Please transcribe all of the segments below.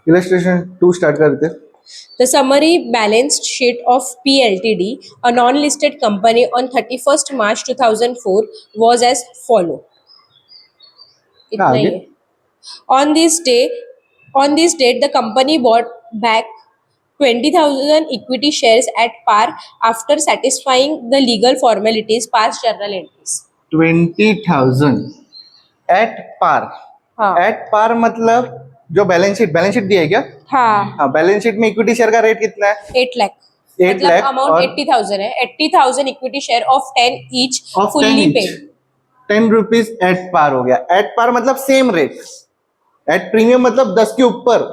Illustration 2 start करते. The summary balance sheet of P Ltd, a non-listed company on 31st March 2004 was as follow. इतना ही आगे? है. On this date, the company bought back 20,000 equity shares at par after satisfying the legal formalities past journal entries. 20,000 at par. हाँ. At पार मतलब जो balance sheet दिया है क्या? हाँ. बैलेंस शीट में इक्विटी शेयर का रेट कितना है? 8 lakh. 8 मतलब lakh अमाउंट और 80,000 है. 80,000 equity share of 10 each of 10 fully each. paid. 10 rupees at par हो गया. एट पार मतलब सेम रेट. एट प्रीमियम मतलब 10 के ऊपर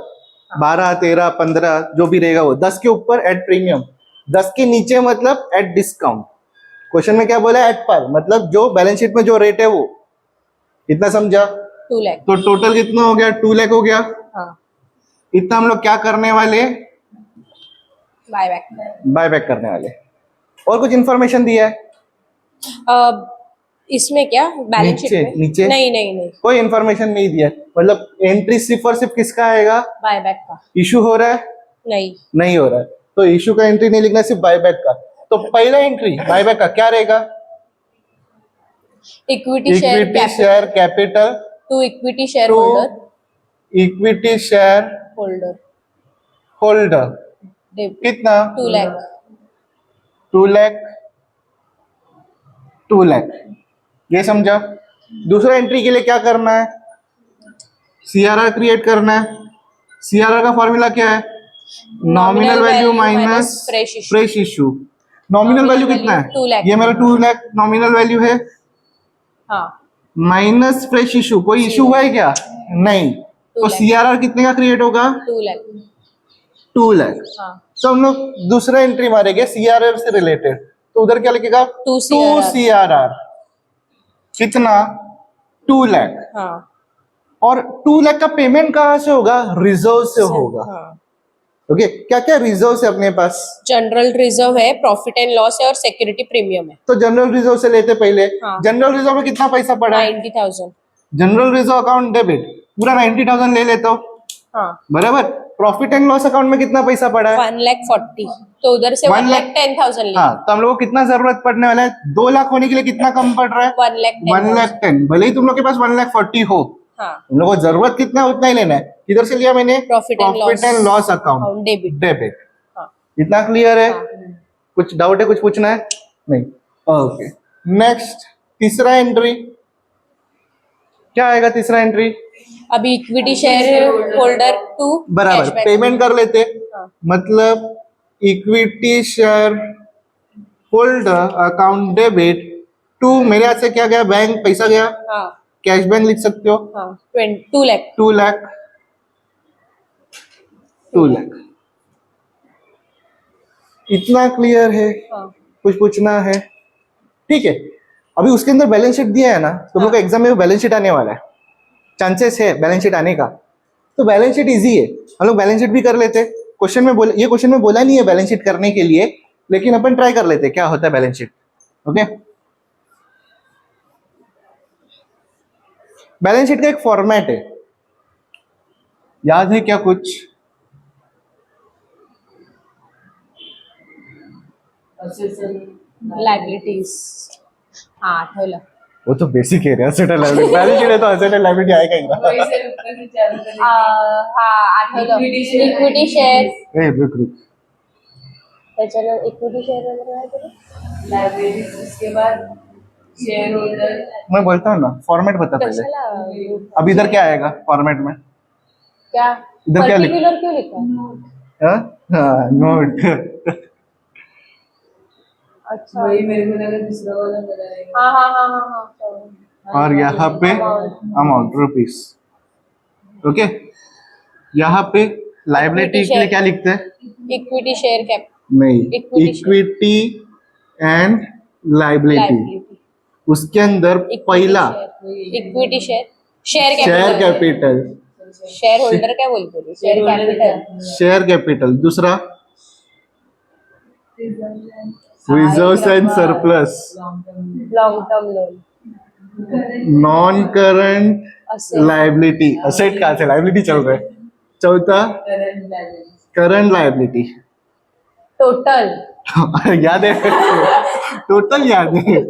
12, 13, 15 जो भी रहेगा वो 10 के ऊपर एट प्रीमियम. 10 के नीचे मतलब एट डिस्काउंट. क्वेश्चन में क्या बोला? एट पार मतलब जो बैलेंस शीट में जो रेट है वो. इतना समझा? 2 lakh. तो टोटल कितना हो गया? 2 लाख हो गया. हाँ. इतना हम लोग क्या करने वाले? बाय बैक करने वाले. और कुछ इंफॉर्मेशन दिया है? इसमें क्या बैलेंस शीट में? नीचे नहीं कोई इंफॉर्मेशन नहीं दिया. मतलब एंट्री सिर्फ और सिर्फ किसका आएगा? बायबैक का. इशू हो रहा है? नहीं हो रहा है. तो इशू का एंट्री नहीं लिखना, सिर्फ बायबैक का. तो पहला एंट्री बायबैक का क्या रहेगा? Equity share capital to equity shareholder. Equity shareholder कितना? 2 lakh. 2 लाख. ये समझा? दूसरा एंट्री के लिए क्या करना है? सीआरआर क्रिएट करना है. सीआरआर का फॉर्मूला क्या है? Nominal value minus fresh issue. Nominal value कितना है? 2 lakh. ये मेरा 2 लाख नॉमिनल वैल्यू है. हाँ. Minus fresh issue. कोई इशू हुआ है क्या? नहीं. तो सीआरआर कितने का क्रिएट होगा? 2 lakh. 2 लाख. हाँ. तो हम लोग दूसरा एंट्री मारेंगे सीआरआर से रिलेटेड. तो उधर क्या लिखेगा? 2 सीआरआर. कितना? 2 लाख. हाँ. और 2 लाख का पेमेंट कहाँ से होगा? रिजर्व से होगा. हाँ. ओके. क्या क्या रिजर्व है अपने पास? जनरल रिजर्व है, प्रॉफिट एंड लॉस है और सिक्योरिटी प्रीमियम है. तो जनरल रिजर्व से लेते पहले. हाँ. जनरल रिजर्व में कितना पैसा पड़ा है? 90,000. जनरल रिजर्व अकाउंट डेबिट पूरा 90,000 ले लेता हूँ. हाँ. बराबर. प्रॉफिट एंड लॉस अकाउंट में कितना पैसा पड़ा है? 1,40,000. तो उधर से 1,10,000 ले. हाँ. तो हम लोग को कितना जरूरत पड़ने वाला है? 2 लाख होने के लिए कितना कम पड़ रहा है? 1,10,000. भले ही तुम लोग के पास 1,40,000 हो. हाँ. तुम लोग को जरूरत कितना है उतना ही लेना है. किधर से लिया मैंने? Profit and loss account debit. हाँ. इतना क्लियर है? हाँ. कुछ डाउट है? कुछ पूछना है? नहीं. ओके. नेक्स्ट तीसरा एंट्री क्या आएगा? तीसरा एंट्री अभी इक्विटी शेयर होल्डर टू बराबर पेमेंट कर लेते. हाँ. मतलब equity shareholder account debit to मेरे हाथ से क्या गया? बैंक पैसा गया. हाँ. कैश बैंक लिख सकते हो. हाँ. 2 lakh. 2 लाख. 2 लाख. इतना क्लियर है? हाँ. कुछ पूछना है? ठीक है. अभी उसके अंदर बैलेंस शीट दिया है ना. तुम लोग का एग्जाम में बैलेंस शीट आने वाला है. चांसेस है बैलेंस शीट आने का. तो बैलेंस शीट इजी है. हम लोग बैलेंस शीट भी कर लेते. क्वेश्चन में बोला नहीं है बैलेंस शीट करने के लिए, लेकिन अपन ट्राई कर लेते क्या होता है balance sheet. Okay. Balance sheet का एक फॉर्मेट है. याद है क्या कुछ? लायबिलिटीज. हाँ, आठवलं. वो तो बेसिक है. Asset and liability. Balance sheet है तो एसेट एंड लायबिलिटी आएगा ही ना. हाँ, आठवलं. Equity share. ए रुक. त्याच्यानंतर इक्विटी शेअर वगैरे काय करू? लायबिलिटीज. उसके बाद शेयर होल्डर. मैं बोलता हूँ ना फॉर्मेट बता पहले. कशाला? अब इधर क्या आएगा फॉर्मेट में? क्या इधर क्या पर्टिकुलर क्यों लिखा? हाँ नोट. अच्छा. वही मेरे को लगा दूसरा वाला बता रहे. हाँ. और यहाँ पे अमाउंट रुपीस. ओके. यहाँ पे लायबिलिटी के लिए क्या लिखते हैं? Equity share cap. नहीं. Equity equity and liability. उसके अंदर पहला equity share capital. Share holder क्या बोलते हैं? Share capital. Share capital. दूसरा reserves and surplus. Long term loan. Non current liability. Asset कहाँ से? लायबिलिटी चल रहा है. चौथा Current balance. Current liability total याद है टोटल याद है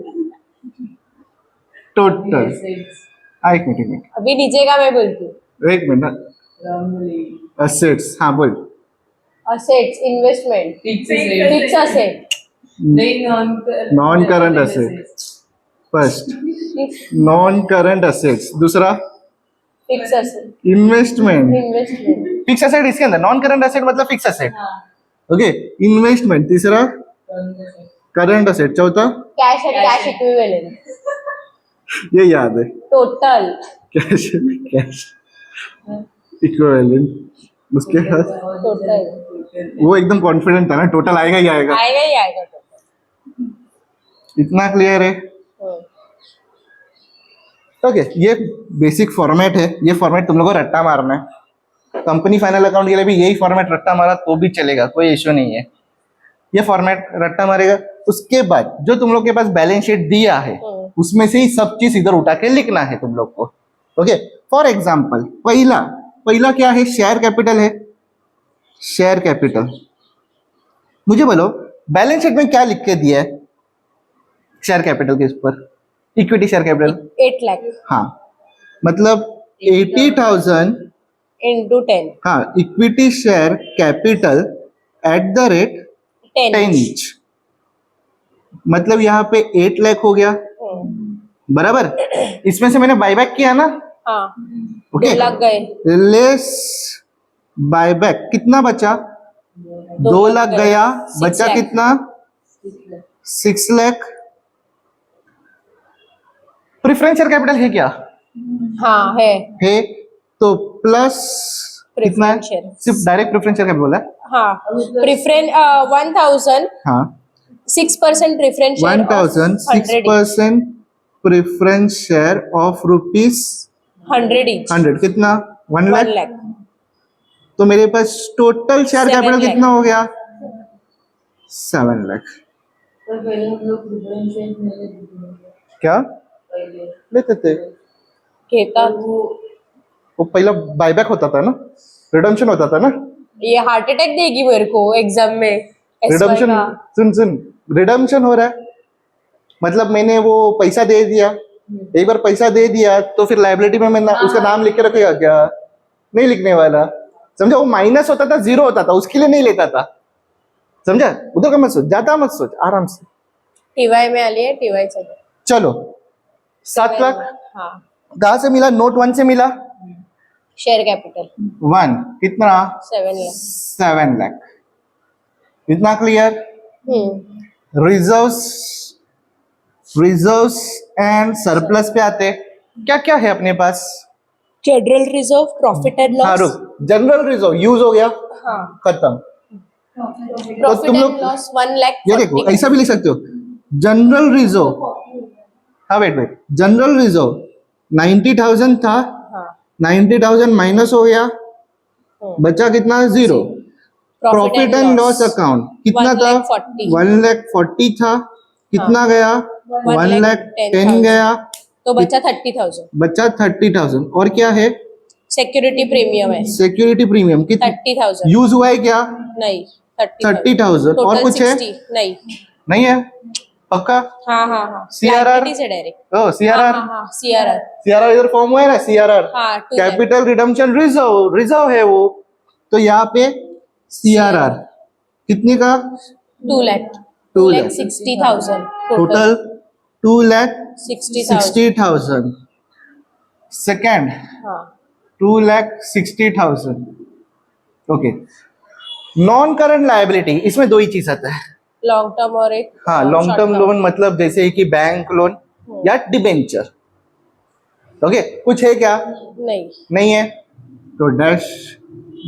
टोटल Assets. एक मिनट अभी नीचे का मैं बोलती हूँ एक मिनट Wrongly. असेट्स हाँ बोल assets investment Fixed assets. Fix asset नहीं non current asset first non current assets दूसरा fix asset investment investment fix asset इसके अंदर नॉन करंट असेट मतलब फिक्स असेट हाँ. ओके इन्वेस्टमेंट तीसरा Current assets. करंट असेट चौथा कैश एंड कैश इक्विवेलेंट ये याद है टोटल कैश कैश इक्विवेलेंट उसके बाद टोटल वो एकदम कॉन्फिडेंट था ना टोटल आएगा ही आएगा आएगा ही आएगा टोटल इतना क्लियर है ओके ये बेसिक फॉर्मेट है ये फॉर्मेट तुम लोगों को रट्टा मारना है कंपनी फाइनल अकाउंट के लिए भी यही फॉर्मेट रट्टा मारा तो भी चलेगा कोई इश्यू नहीं है ये फॉर्मेट रट्टा मारेगा उसके बाद जो तुम लोग के पास बैलेंस शीट दिया है उसमें से ही सब चीज इधर उठा के लिखना है तुम लोग को ओके फॉर एग्जाम्पल पहला पहला क्या है शेयर कैपिटल है शेयर कैपिटल मुझे बोलो बैलेंस शीट में क्या लिख के दिया है शेयर कैपिटल के ऊपर इक्विटी शेयर कैपिटल 8 लाख हाँ मतलब 80,000 into 10 हाँ equity share capital at the rate 10 10 inch मतलब यहाँ पे 8 लाख हो गया बराबर इसमें से मैंने बायबैक किया ना हाँ ओके 2 लाख गए लेस बायबैक कितना बचा 2 लाख गया 6 बचा लाख। कितना 6 लाख प्रेफरेंस शेयर कैपिटल है क्या हाँ है तो प्लस कितना है Preference share. सिर्फ डायरेक्ट प्रेफरेंस शेयर कैपिटल बोला है? हाँ प्रिफरेंस 1000 हाँ 6% preference share 1000 6% preference share of rupees 100 each 100 कितना 1 1 लाख lakh तो मेरे पास टोटल शेयर 7 कैपिटल लाख। कितना हो गया 7 लाख तो पहले हम लोग प्रेफरेंस शेयर में लेते थे क्या पहले लेते थे घेता वो पहला बायबैक होता था ना रिडम्पशन होता था ना ये हार्ट अटैक देगी मेरे को एग्जाम में SY रिडम्पशन का सुन रिडम्पशन हो रहा है मतलब मैंने वो पैसा दे दिया एक बार पैसा दे दिया तो फिर लाइबिलिटी में मैं उसका नाम लिख के रखेगा क्या नहीं लिखने वाला समझा वो माइनस होता था जीरो होता था उसके लिए नहीं लेता था समझा उधर का मत सोच ज्यादा मत सोच आराम से टीवाई में आली है टीवाई चलो चलो 7 लाख हाँ कहाँ से मिला नोट 1 से मिला शेयर कैपिटल 1 कितना 7 लाख 7 लाख इतना clear reserves reserves and surplus पे आते क्या क्या है अपने पास जनरल रिजर्व प्रॉफिट एंड हाँ लॉस रुक जनरल रिजर्व यूज हो गया हाँ खत्म प्रॉफिट तुम एंड लोग- लॉस 1 लाख ये देखो ऐसा भी लिख सकते हो जनरल रिजर्व हाँ वेट जनरल रिजर्व 90,000 था हाँ 90,000 माइनस हो गया बचा कितना 0 प्रॉफिट एंड लॉस अकाउंट कितना था 1,40,000 1,40,000 था कितना गया 1,10,000 गया तो बचा 30,000 बचा 30,000 और क्या है सिक्योरिटी प्रीमियम है सिक्योरिटी प्रीमियम कितना 30,000 यूज हुआ है क्या नहीं 30,000 और टोटल कुछ है 60 नहीं नहीं है पक्का हाँ हाँ हाँ CRR? Liabilities है डायरेक्ट ओ सीआरआर हाँ हाँ CRR सीआरआर इधर फॉर्म हुआ है ना सीआरआर हाँ 2 lakh capital redemption reserve reserve है वो तो यहाँ पे सीआरआर कितने का 2 lakh 2 lakh lakh 60,000 total 2,60,000 60,000 second हाँ 2,60,000 ओके नॉन करंट लायबिलिटी इसमें दो ही चीज आता है लॉन्ग टर्म और एक हाँ long short term term। Loan मतलब जैसे कि बैंक लोन या डिबेंचर ओके कुछ है क्या नहीं नहीं है तो डैश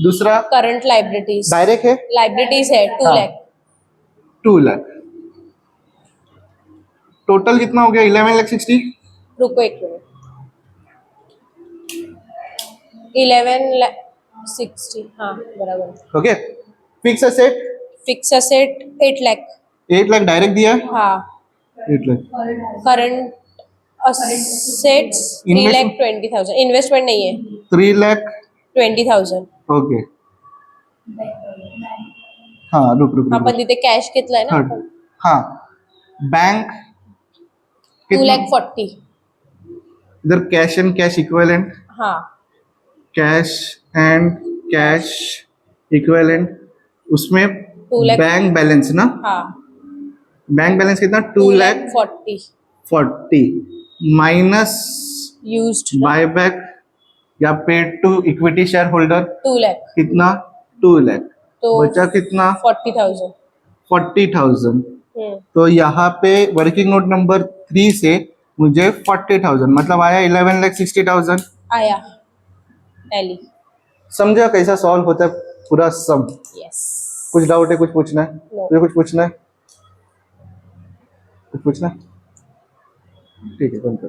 दूसरा करंट लाइबिलिटीज डायरेक्ट है लाइबिलिटीज है 2 हाँ। लाख 2 लाख टोटल कितना हो गया 11,60,000 रुको एक मिनट 11 लाख 60 हाँ बराबर okay fix asset fix asset 8 lakh 8 lakh direct दिया हाँ 8 lakh current assets 3 lakh 20,000 investment नहीं है 3 लाख 20,000 ओके हाँ रुक रुक रुक आपण तिथे कॅश घेतलाय ना थर्ड हाँ बैंक 2,40,000. इधर कैश एंड कैश इक्विवेलेंट हाँ कैश एंड कैश इक्विवेलेंट उसमें 2 लाख बैंक बैलेंस ना हाँ बैंक बैलेंस कितना 2,40,000 2,40,000 माइनस used बायबैक या paid to equity shareholder 2 lakh कितना 2 लाख तो बचा कितना 40,000. 40,000 तो यहाँ पे वर्किंग नोट नंबर 3 से मुझे 40,000 मतलब आया 11,60,000 आया टैली. समझा कैसा सॉल्व होता है पूरा सम यस कुछ डाउट है कुछ पूछना है No. तुझे कुछ पूछना है कुछ पूछना है ठीक है बंद कर